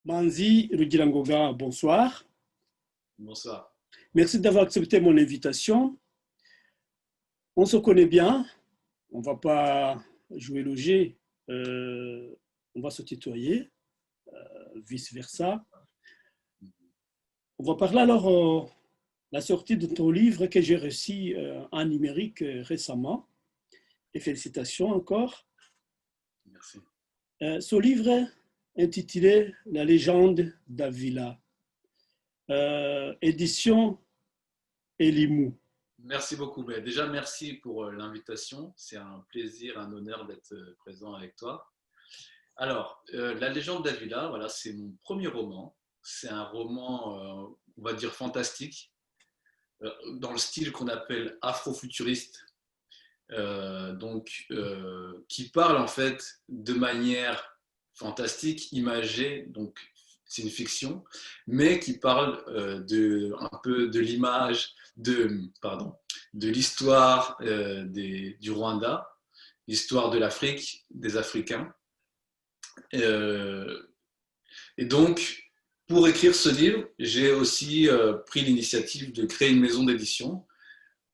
Manzi Rugirangoga, bonsoir. Bonsoir. Merci d'avoir accepté mon invitation. On se connaît bien, on ne va pas jouer le jeu, on va se tutoyer, vice-versa. On va parler alors de la sortie de ton livre que j'ai reçu en numérique récemment. Et félicitations encore. Merci. Ce livre intitulé La légende d'Avila, édition Elimou. Merci beaucoup. Mais déjà, merci pour l'invitation. C'est un plaisir, un honneur d'être présent avec toi. Alors, La légende d'Avila, voilà, c'est mon premier roman. C'est un roman, on va dire, fantastique, dans le style qu'on appelle afrofuturiste, qui parle en fait de manière fantastique, imagée, donc c'est une fiction, mais qui parle un peu de l'image, de l'histoire du Rwanda, l'histoire de l'Afrique, des Africains. Euh, et donc, pour écrire ce livre, j'ai aussi pris l'initiative de créer une maison d'édition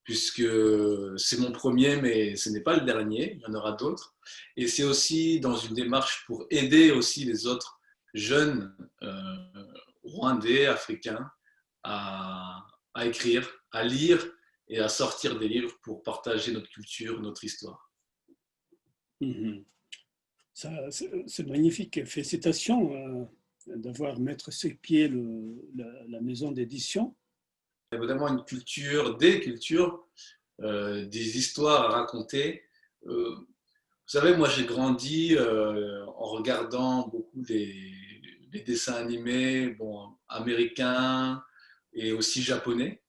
puisque c'est mon premier, mais ce n'est pas le dernier, il y en aura d'autres. Et c'est aussi dans une démarche pour aider aussi les autres jeunes rwandais, africains, à écrire, à lire et à sortir des livres pour partager notre culture, notre histoire. Mhm. C'est magnifique. Félicitations d'avoir mettre sur pied la maison d'édition. Il y a vraiment une culture, des cultures, des histoires à raconter. Vous savez, moi j'ai grandi en regardant beaucoup des dessins animés, bon, américains et aussi japonais.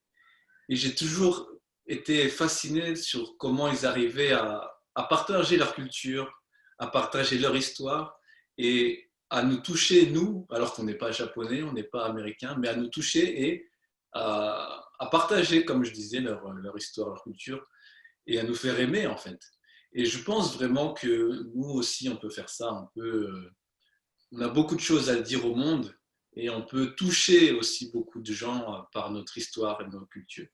Et j'ai toujours été fasciné sur comment ils arrivaient à partager leur culture, à partager leur histoire et à nous toucher, nous, alors qu'on n'est pas japonais, on n'est pas américain, mais à nous toucher et à partager, comme je disais, leur histoire, leur culture et à nous faire aimer en fait. Et je pense vraiment que nous aussi, on peut faire ça. On a beaucoup de choses à dire au monde et on peut toucher aussi beaucoup de gens par notre histoire et notre culture.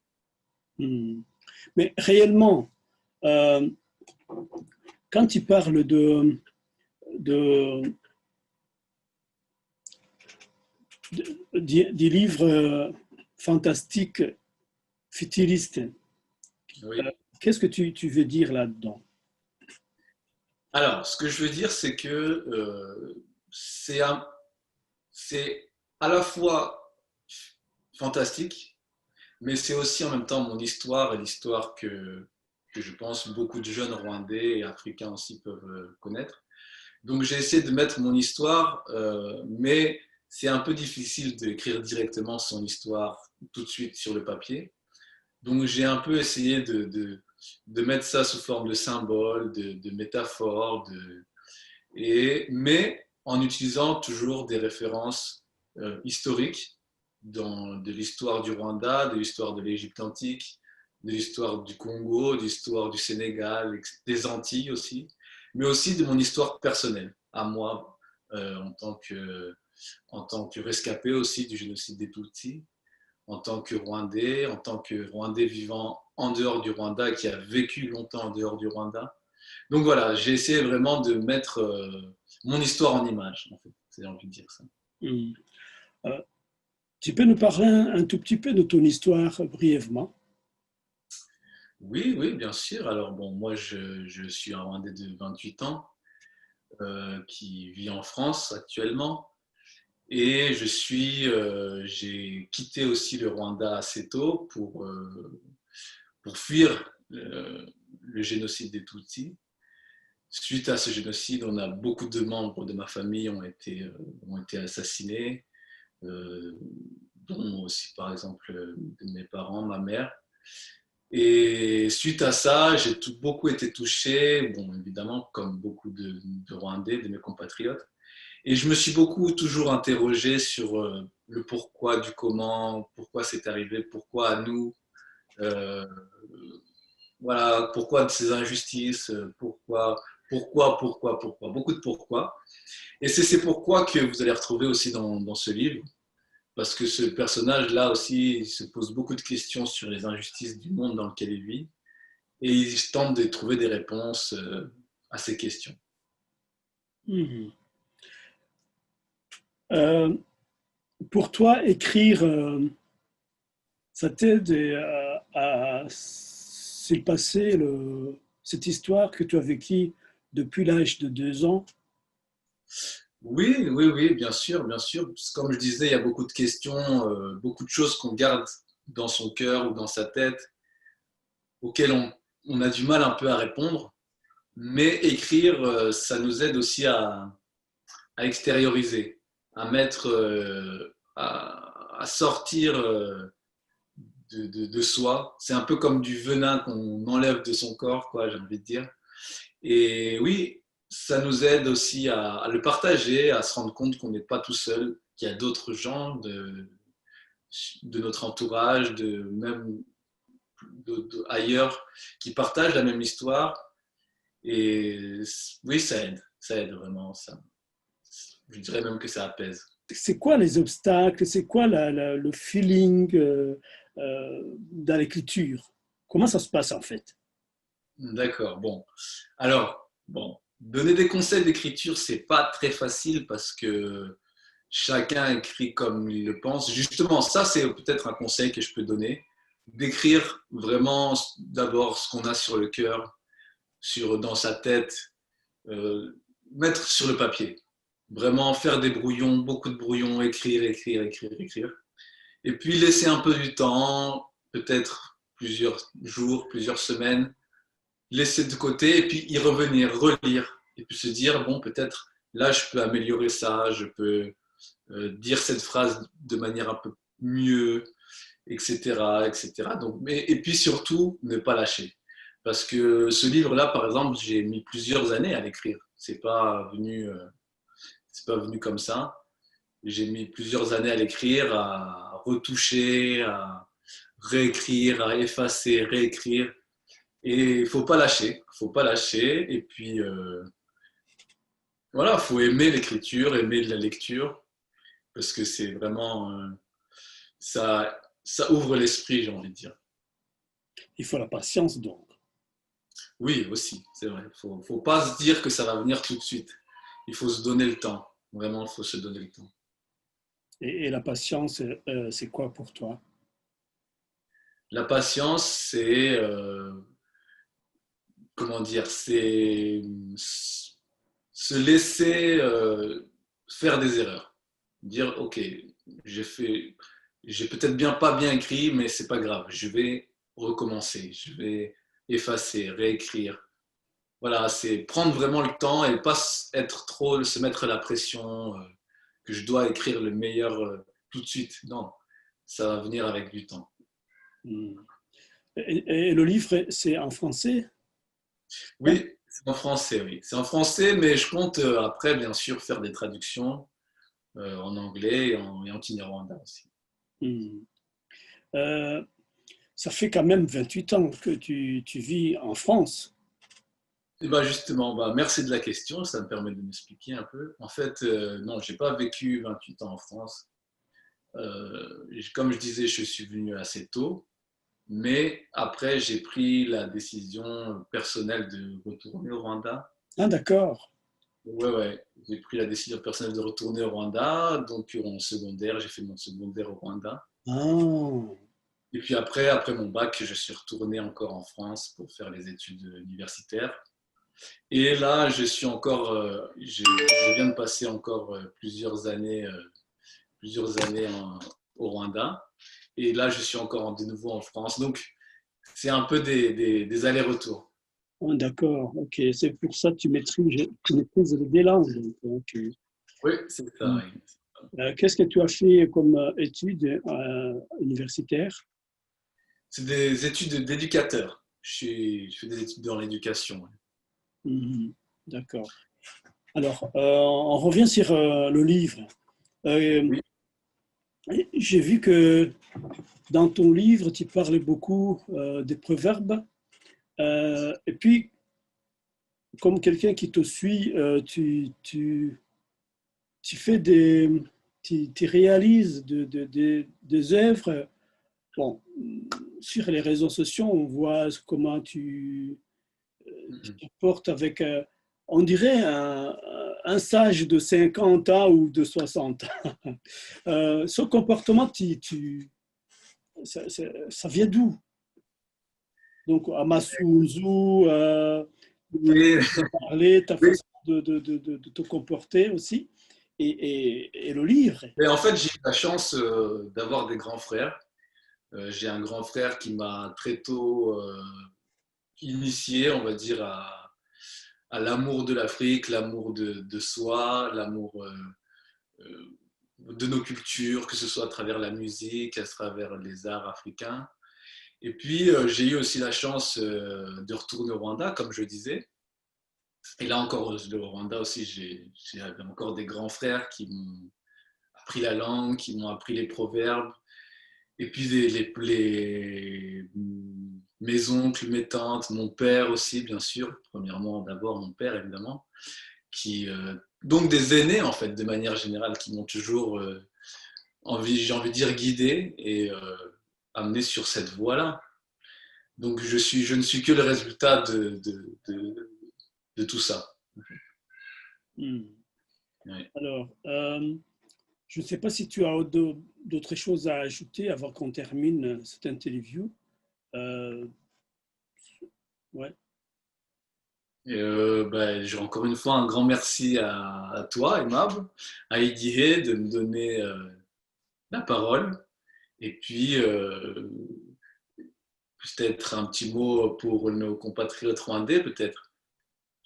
Mhm. Mais réellement, euh, quand tu parles de, des livres fantastiques, futuristes, Oui. qu'est-ce que tu veux dire là-dedans? Alors, ce que je veux dire, c'est que c'est à la fois fantastique, mais c'est aussi en même temps mon histoire et l'histoire que je pense beaucoup de jeunes Rwandais et Africains aussi peuvent connaître. Donc j'ai essayé de mettre mon histoire, mais c'est un peu difficile d'écrire directement son histoire tout de suite sur le papier. Donc j'ai un peu essayé de mettre ça sous forme de symboles, de métaphores, mais en utilisant toujours des références historiques de l'histoire du Rwanda, de l'histoire de l'Égypte antique, de l'histoire du Congo, de l'histoire du Sénégal, des Antilles aussi, mais aussi de mon histoire personnelle, à moi, en tant que rescapé aussi du génocide des Tutsis, en tant que Rwandais, en tant que Rwandais vivant en dehors du Rwanda et qui a vécu longtemps en dehors du Rwanda. Donc voilà, j'ai essayé vraiment de mettre mon histoire en image, en fait, c'est envie de dire ça. Mhm. Euh, Tu peux nous parler un tout petit peu de ton histoire brièvement? Oui, oui, bien sûr. Alors bon, moi je suis un Rwandais de 28 ans qui vit en France actuellement et j'ai quitté aussi le Rwanda assez tôt pour fuir le génocide des Tutsis. Suite à ce génocide, on a beaucoup de membres de ma famille ont été assassinés, euh, dont aussi par exemple de mes parents, ma mère. Et suite à ça, beaucoup été touché, bon, évidemment, comme beaucoup de Rwandais, de mes compatriotes. Et je me suis beaucoup toujours interrogé sur le pourquoi du comment, pourquoi c'est arrivé, pourquoi à nous, euh, voilà, pourquoi de ces injustices, pourquoi pourquoi, beaucoup de pourquoi. Et c'est ces pourquoi que vous allez retrouver aussi dans ce livre, parce que ce personnage-là aussi il se pose beaucoup de questions sur les injustices du monde dans lequel il vit, et il tente de trouver des réponses à ces questions. Mhm. Euh, pour toi, écrire, ça t'aide à s'y cette histoire que tu as vécue depuis l'âge de 2 ans. Oui, oui, oui, bien sûr, bien sûr. Comme je disais, il y a beaucoup de questions, beaucoup de choses qu'on garde dans son cœur ou dans sa tête, auxquelles on a du mal un peu à répondre. Mais écrire, ça nous aide aussi à extérioriser, à mettre, à sortir de soi. C'est un peu comme du venin qu'on enlève de son corps, quoi, j'ai envie de dire. Et oui, ça nous aide aussi à le partager, à se rendre compte qu'on n'est pas tout seul, qu'il y a d'autres gens de notre entourage, même ailleurs, qui partagent la même histoire. Et oui, ça aide vraiment. Ça. Je dirais même que ça apaise. C'est quoi les obstacles? C'est quoi le feeling dans l'écriture? Comment ça se passe en fait? D'accord, bon. Alors, bon, donner des conseils d'écriture, c'est pas très facile parce que chacun écrit comme il le pense. Justement, ça, c'est peut-être un conseil que je peux donner. D'écrire vraiment d'abord ce qu'on a sur le cœur, dans sa tête, euh, mettre sur le papier. Vraiment faire des brouillons, beaucoup de brouillons, écrire, écrire, écrire, écrire. Et puis laisser un peu du temps, peut-être plusieurs jours, plusieurs semaines, laisser de côté et puis y revenir, relire. Et puis se dire, bon, peut-être là, je peux améliorer ça, je peux dire cette phrase de manière un peu mieux, etc. etc. Donc, et puis surtout, ne pas lâcher. Parce que ce livre-là, par exemple, j'ai mis plusieurs années à l'écrire. C'est pas venu comme ça. J'ai mis plusieurs années à l'écrire, à retoucher, à réécrire, à effacer, réécrire. Et il faut pas lâcher. Faut pas lâcher. Et puis, voilà, faut aimer l'écriture, aimer la lecture, parce que c'est vraiment, ça ouvre l'esprit, j'ai envie de dire. Il faut la patience donc. Oui, aussi, c'est vrai. Faut pas se dire que ça va venir tout de suite. Il faut se donner le temps. Vraiment, il faut se donner le temps. Et la patience, c'est quoi pour toi? La patience, c'est, comment dire, c'est se laisser faire des erreurs. Dire, ok, j'ai fait, j'ai peut-être pas bien écrit, mais c'est pas grave. Je vais recommencer, je vais effacer, réécrire. Voilà, c'est prendre vraiment le temps et pas être trop, se mettre la pression que je dois écrire le meilleur tout de suite. Non, ça va venir avec du temps. Hmm. Et le livre, c'est en français? Hein. Oui, c'est en français, oui. C'est en français, mais je compte après, bien sûr, faire des traductions en anglais et en kinyarwanda aussi. Hmm. Euh, Ça fait quand même 28 ans que tu vis en France. Et ben justement, bah, merci de la question, ça me permet de m'expliquer un peu. En fait, non, j'ai pas vécu 28 ans en France. Comme je disais, je suis venu assez tôt, mais après, j'ai pris la décision personnelle de retourner au Rwanda. Ah, d'accord. Ouais, ouais, j'ai pris la décision personnelle de retourner au Rwanda, donc en secondaire, j'ai fait mon secondaire au Rwanda. Ah, Et puis après mon bac, je suis retourné encore en France pour faire les études universitaires. Et là, je viens de passer encore plusieurs années au Rwanda. Et là, je suis encore de nouveau en France. Donc, c'est un peu des allers-retours. ah, d'accord. Ok, c'est pour ça que tu maîtrises les deux langues. Donc, ok. Oui, c'est ça. Oui. Qu'est-ce que tu as fait comme études universitaires? C'est des études d'éducateur. Je fais des études dans l'éducation. Ouais. Mhm, d'accord. Alors, on revient sur le livre. Euh, Oui, j'ai vu que dans ton livre, tu parles beaucoup des proverbes. Et puis, comme quelqu'un qui te suit, tu fais tu réalises des œuvres. Bon, sur les réseaux sociaux, on voit comment tu te portes avec, on dirait, un sage de 50 ans ou de 60 ans. Ce comportement, ça vient d'où? Donc, Amasunzu, Et, parler, ta oui. façon de te comporter aussi, et le livre. Mais en fait, j'ai eu la chance d'avoir des grands frères. J'ai un grand frère qui m'a très tôt initié, on va dire, à l'amour de l'Afrique, l'amour de soi, l'amour de nos cultures, que ce soit à travers la musique, à travers les arts africains. Et puis, j'ai eu aussi la chance de retourner au Rwanda, comme je disais. Et là encore, le Rwanda aussi, j'ai encore des grands frères qui m'ont appris la langue, qui m'ont appris les proverbes. Et puis mes oncles, mes tantes, mon père aussi, bien sûr. Premièrement, d'abord mon père, évidemment. Donc des aînés, en fait, de manière générale, qui m'ont toujours, j'ai envie de dire, guidé et amené sur cette voie-là. Donc je ne suis que le résultat de tout ça. Hmm. Ouais. Alors, je ne sais pas si tu as d'autres choses à ajouter avant qu'on termine cette interview. Euh, ouais. Encore une fois un grand merci à toi, Emab, à Idihe de me donner la parole. Et puis, peut-être un petit mot pour nos compatriotes rwandais, peut-être.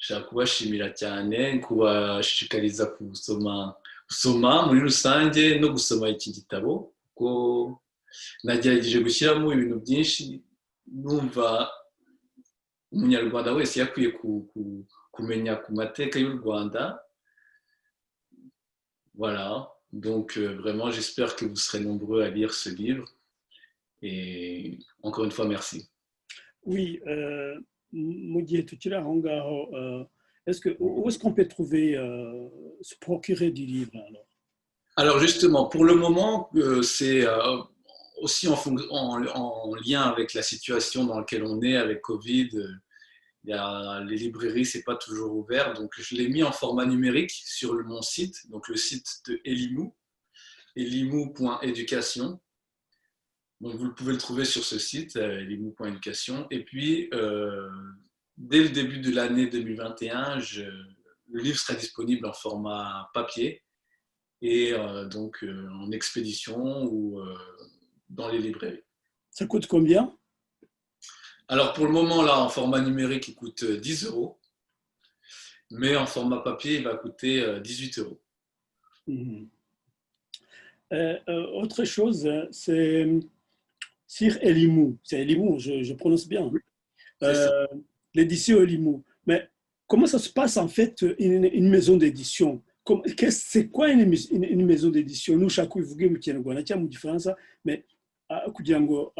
Shakubashimira cyane kuba shishikariza gusoma muri rusange no gusoma iki gitabo kuko nagerageje gushyiramo ibintu byinshi numva umunyarwanda wese yakwiye kumenya ku mateka y'u Rwanda. Voilà, donc vraiment j'espère que vous serez nombreux à lire ce livre et encore une fois merci. Oui, mu gihe tukiri aho ngaho, où est-ce qu'on peut trouver, se procurer du livre alors? Alors justement, pour le moment, c'est aussi en lien avec la situation dans laquelle on est avec Covid. Les librairies, c'est pas toujours ouvert, donc je l'ai mis en format numérique sur mon site, donc le site de Elimou, elimou.education. Donc vous pouvez le trouver sur ce site, elimou.education. Et puis, dès le début de l'année 2021, le livre sera disponible en format papier et donc en expédition ou dans les librairies. Ça coûte combien? Alors pour le moment, là, en format numérique, il coûte 10 €, mais en format papier, il va coûter 18 €. Mmh. Autre chose, c'est sur Elimou. C'est Elimou, je prononce bien. Oui, c'est ça. L'édition Elimou. Mais comment ça se passe en fait une maison d'édition? C'est quoi une maison d'édition? Nous, chaque fois, vous avez mu Gifaransa, mais kugira ngo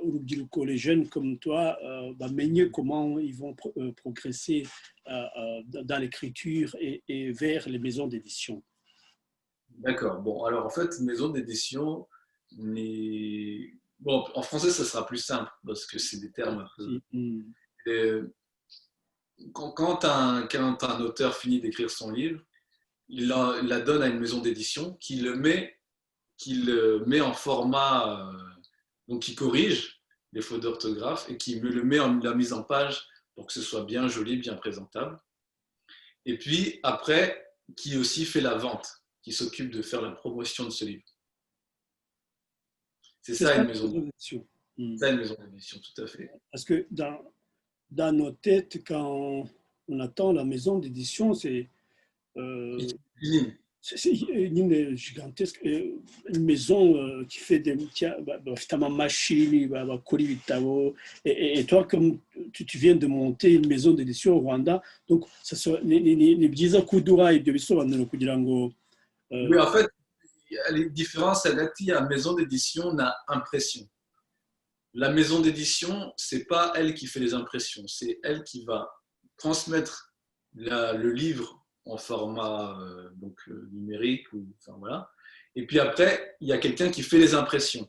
urubyiruko, les jeunes comme toi, bamenye comment ils vont progresser dans l'écriture et vers les maisons d'édition. D'accord. Bon, alors en fait, maison d'édition, bon, en français, ça sera plus simple parce que c'est des termes un peu. Euh, quand un auteur finit d'écrire son livre, il la donne à une maison d'édition qui le met en format, donc qui corrige les fautes d'orthographe et qui me le met en la mise en page pour que ce soit bien joli, bien présentable. Et puis après, qui aussi fait la vente, qui s'occupe de faire la promotion de ce livre. C'est ça une maison d'édition. C'est une maison d'édition, tout à fait. Parce que dans nos têtes, quand on attend la maison d'édition, c'est une gigantesque, une maison qui fait des machines, et toi, comme tu viens de monter une maison d'édition au Rwanda, donc ni byiza ko uduha ibyo bisobanuro kugira ngo. Oui, en fait, les différences hagati ya maison d'édition na impression. La maison d'édition, c'est pas elle qui fait les impressions, c'est elle qui va transmettre le livre en format numérique. Enfin, voilà. Et puis après, il y a quelqu'un qui fait les impressions.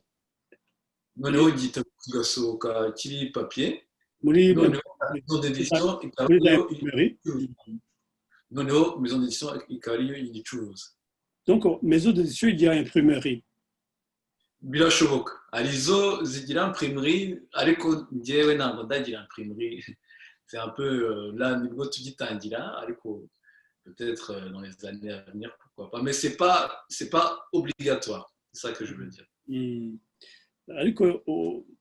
Noneho gitabo kigasohoka kiri papier, muri noneho maison d'édition ikaba muri za ariyo imprimerie. noneho maison d'édition ikaba ariyo igicuruza. Donc maison d'édition igira imprimerie. Birashoboka, hari izo zigira imprimerie ariko njyewe ntabwo ndagira imprimerie. C'est un peu là nibwo tugitangira, ariko peut-être dans les années à venir, pourquoi pas. Mais c'est pas obligatoire, c'est ça que je veux dire. Ariko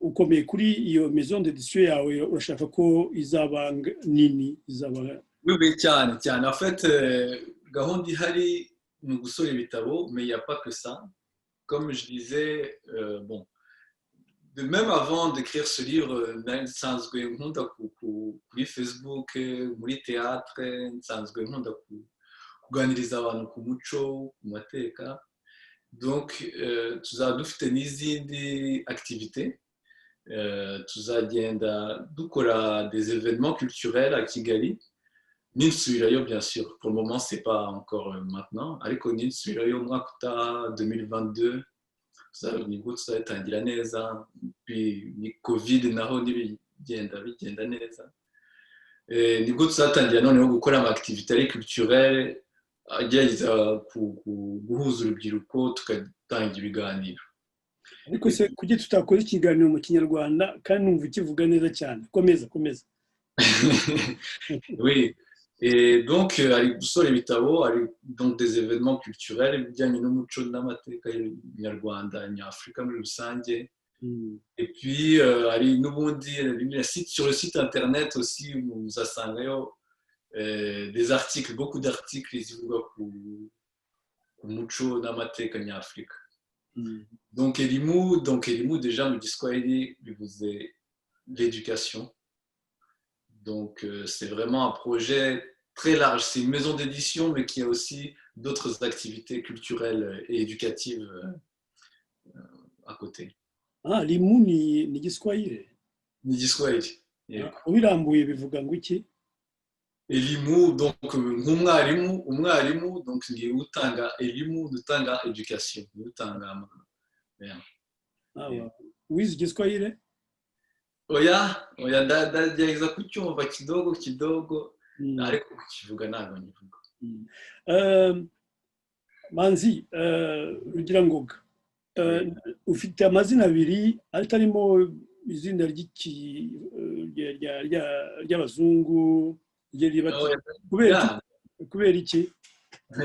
ukomeye kuri iyo maison d'édition yawe, urashaka ko izaba nini, izaba? Oui, cyane cyane. En fait, gahunda ihari ni ugusora ibitabo, mais il n'y a pas que ça. Comme je disais, bon, même avant d'écrire ce livre, nsanzwe nkunda kuri Facebook, muri théâtre, nsanzwe nkunda kuganiriza abantu ku muco, ku mateka. Donc, tuzaba dufite n'izindi activités. Tuzagenda dukora des événements culturels à Kigali. Ninsubirayo, bien sûr. Pour le moment, c'est pas encore maintenant. Ariko ninsubirayo umwaka utaha 2022. Nibwo tuzatangira neza. Puis ni Covid naho bigenda neza. Nibwo tuzatangira noneho gukora ama activités culturelles agerageza guhuza urubyiruko tugatanga ibiganiro. Ariko se kuki tutakora ikiganiro mu Kinyarwanda kandi numva ukivuga neza cyane? Komeza. Oui. Et donc, ari gusora ibitabo, ari donc des événements culturels bijyanye n'umuco n'amateka y'Inyarwanda, Nyafurika muri rusange. Et puis, ari n'ubundi sur le site internet aussi, muzasangayo des articles, beaucoup d'articles zivuga ku muco n'amateka Nyafurika. Donc elimu déjà mu Giswahili bivuze l'éducation. Donc c'est vraiment un projet très large. C'est une maison d'édition, mais qui a aussi d'autres activités culturelles et éducatives à côté. Ah, limu ni Giswahili? Ni Giswahili. Ubirambuye bivuga ngo iki? Elimu, donc umwarimu, donc ni utanga elimu, utanga education, utanga wize Giswahili? Oya, ndagerageza kucyumva kidogo, ariko kukivuga ntabwo nyivuga. Manzi, Rugirangoga, ufite amazina abiri atarimo izina ry'abazungu, kubera iki?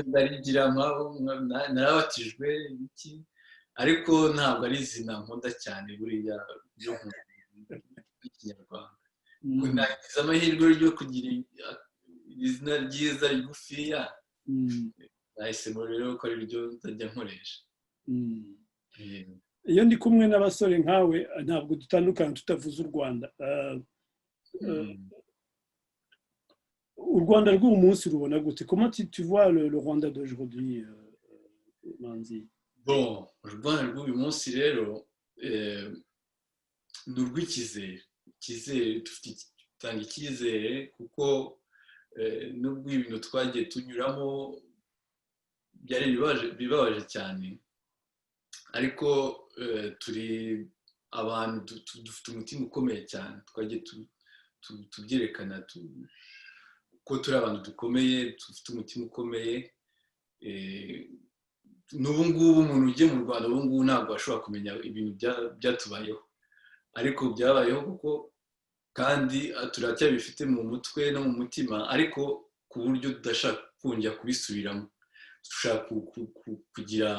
Ndarigira narabatijwe iki, ariko ntabwo ari izina nkunda cyane buriya byo Ikinyarwanda. Nagize amahirwe yo kugira izina ryiza rigufiya, nahisemo rero ko ari ryo nzajya nkoresha. Iyo ndi kumwe n'abasore nkawe ntabwo dutandukana tutavuze u Rwanda. U Rwanda rw'uyu munsi rubona gute? Comment tu vois le Rwanda d'aujourd'hui, Manzi? Bon, u Rwanda rw'uyu munsi rero ni urw'icyizere. Dutanga icyizere kuko nubwo ibintu twagiye tunyuramo byari bibabaje cyane, ariko turi abantu dufite umutima ukomeye cyane. Twagiye tubyerekana ko turi abantu dukomeye, dufite umutima ukomeye. N'ubu ngubu umuntu ugiye mu Rwanda ubu ngubu ntabwo ashobora kumenya ibintu byatubayeho, ariko byabayeho kuko kandi turacyabifite mu mutwe no mu mutima, ariko ku buryo tudashaka kongera kubisubiramo. Dushaka kugira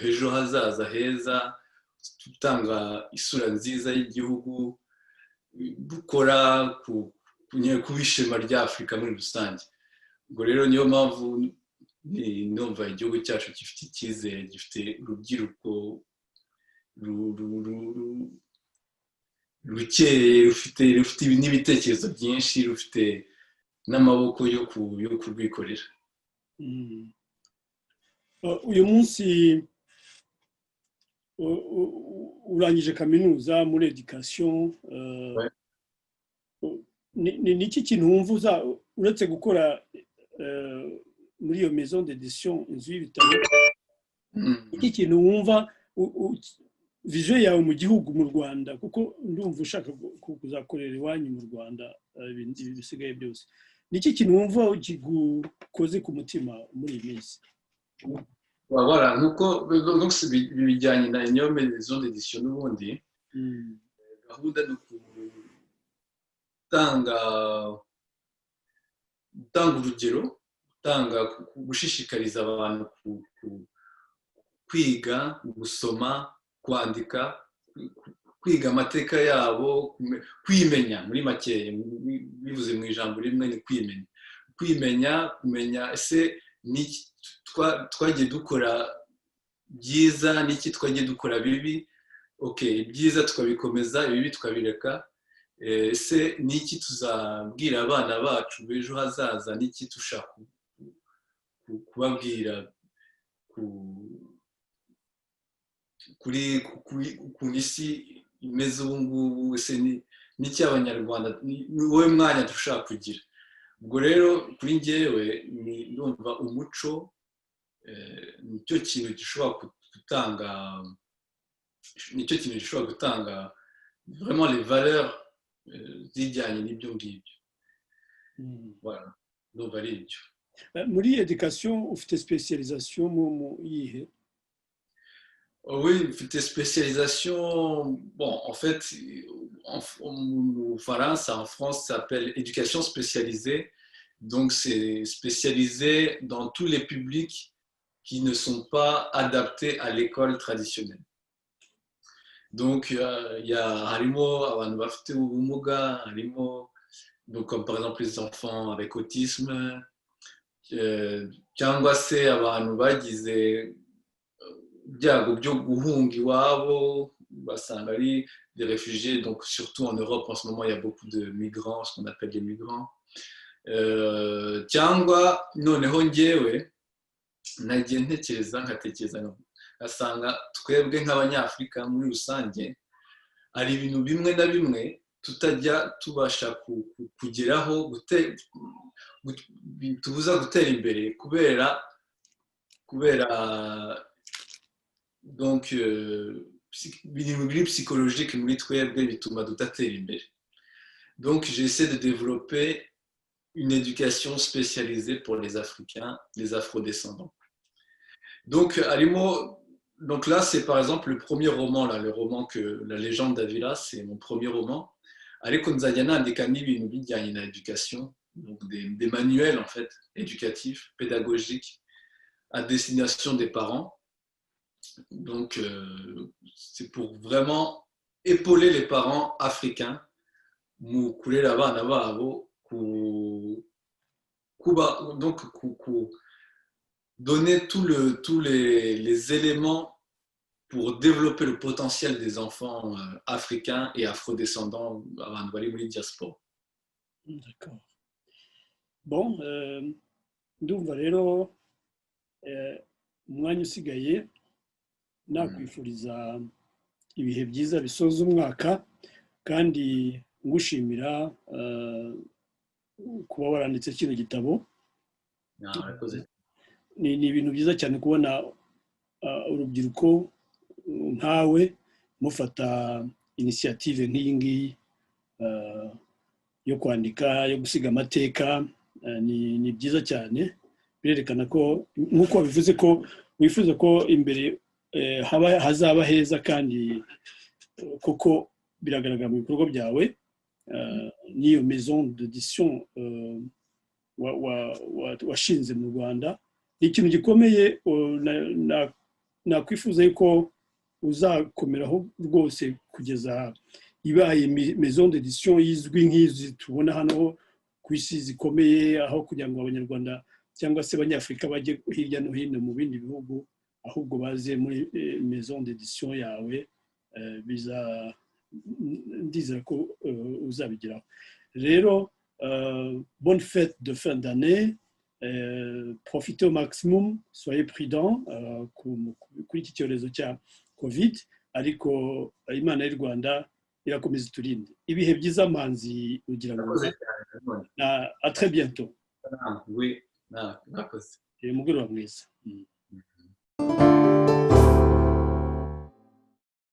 ejo hazaza heza, gutanga isura nziza y'igihugu, dukora ku ishema rya Afurika muri rusange. Ubwo rero niyo mpamvu numva igihugu cyacu gifite icyizere, gifite urubyiruko rukeye, rufite n'ibitekerezo byinshi, rufite n'amaboko yo kurwikorera. Uyu munsi urangije kaminuza muri education. Ni iki kintu wumva uretse gukora muri iyo maison d'édition inzu y'ibitabo Mm. iki kintu wumva vision yawe mu gihugu mu Rwanda kuko ndumva ushaka kuzakorera iwanyu mu Rwanda ibi bisigaye byose niki kintu wumva kigukoze ku mutima muri iyi minsi Voilà, donc bijyanye na iyo maison d'édition n'ubundi gahunda ni gutanga urugero gushishikariza abantu kwiga gusoma kwandika kwiga amateka yabo kwimenya muri make bivuze mu ijambo rimwe ni kumenya ese twagiye dukora byiza n'iki twagiye dukora bibi ibyiza tukabikomeza ibibi tukabireka ese n'iki tuzabwira abana bacu b'ejo hazaza n'iki dushaka kubabwira kuri ukuntu isi imeze ubu ngubu ese n'iki abanyarwanda ni wowe mwanya dushaka kugira ubwo rero kuri njyewe ndumva umuco nicyo kintu gishobora gutanga vraiment les valeurs zijyanye n'ibyo ngibyo ndumva ari ibyo muri education ufite spécialisation mu yihe Oui, une spécialisation, bon, en fait, en France, ça s'appelle éducation spécialisée. Donc, c'est spécialisé dans tous les publics qui ne sont pas adaptés à l'école traditionnelle. Donc, il y a harimo abantu bafite ubumuga, harimo donc comme par exemple les enfants avec autisme, cyangwa se abantu bagize ibyago byo guhunga iwabo basanga ari des réfugiés, donc surtout en Europe en ce moment il y a beaucoup de migrants, ce qu'on appelle des migrants, cyangwa noneho njyewe nagiye nkatekereza ngasanga twebwe nk'abanyafurika muri rusange hari ibintu bimwe na bimwe tutajya tubasha kugeraho tubuza gutera imbere kubera donc ibintu biri psychologique muri twebwe bituma tudatera imbere. Donc j'essaie de développer une éducation spécialisée pour les Africains, les Afro-descendants. Donc là c'est par exemple le premier roman là, le roman que La légende d'Avila, c'est mon premier roman. Ariko nzajya nandika n'ibintu bijyanye na éducation, donc des manuels en fait éducatifs, pédagogiques à destination des parents. Donc c'est pour vraiment épauler les parents africains mu kurera abana babo donc donner tous les éléments pour développer le potentiel des enfants africains et afro-descendants abantu bari muri diaspora. D'accord. Bon, ndumva rero umwanya usigaye nakwifuriza ibihe byiza bisoza umwaka kandi ngushimira kuba waranditse kino gitabo. Ni ibintu byiza cyane kubona urubyiruko nkawe mufata initiative nk'iyi ngiyi yo kwandika, yo gusiga amateka. Ni byiza cyane, birerekana ko nk'uko wabivuze ko wifuza ko imbere hazaba heza, kandi kuko biragaragara mu bikorwa byawe. N'iyo maison d'édition washinze mu Rwanda ni ikintu gikomeye. Nakwifuza yuko uzakomeraho rwose kugeza ibaye maison d'édition yizwi nk'izi tubona hano ku isi zikomeye, aho kugira ngo abanyarwanda cyangwa se abanyafurika bajye hirya no hino mu bindi bihugu, ahubwo baze muri maison d'édition yawe. Ndizera ko uzabigeraho. Rero bonne fête de fin d'année, profitez au maximum, soyez prudents kuri iki cyorezo cya covid, ariko Imana y'u Rwanda irakomeza iturinde. Ibihe byiza Manzi, ugira ngo à très bientôt. Oui. murakoze. umugoroba mwiza.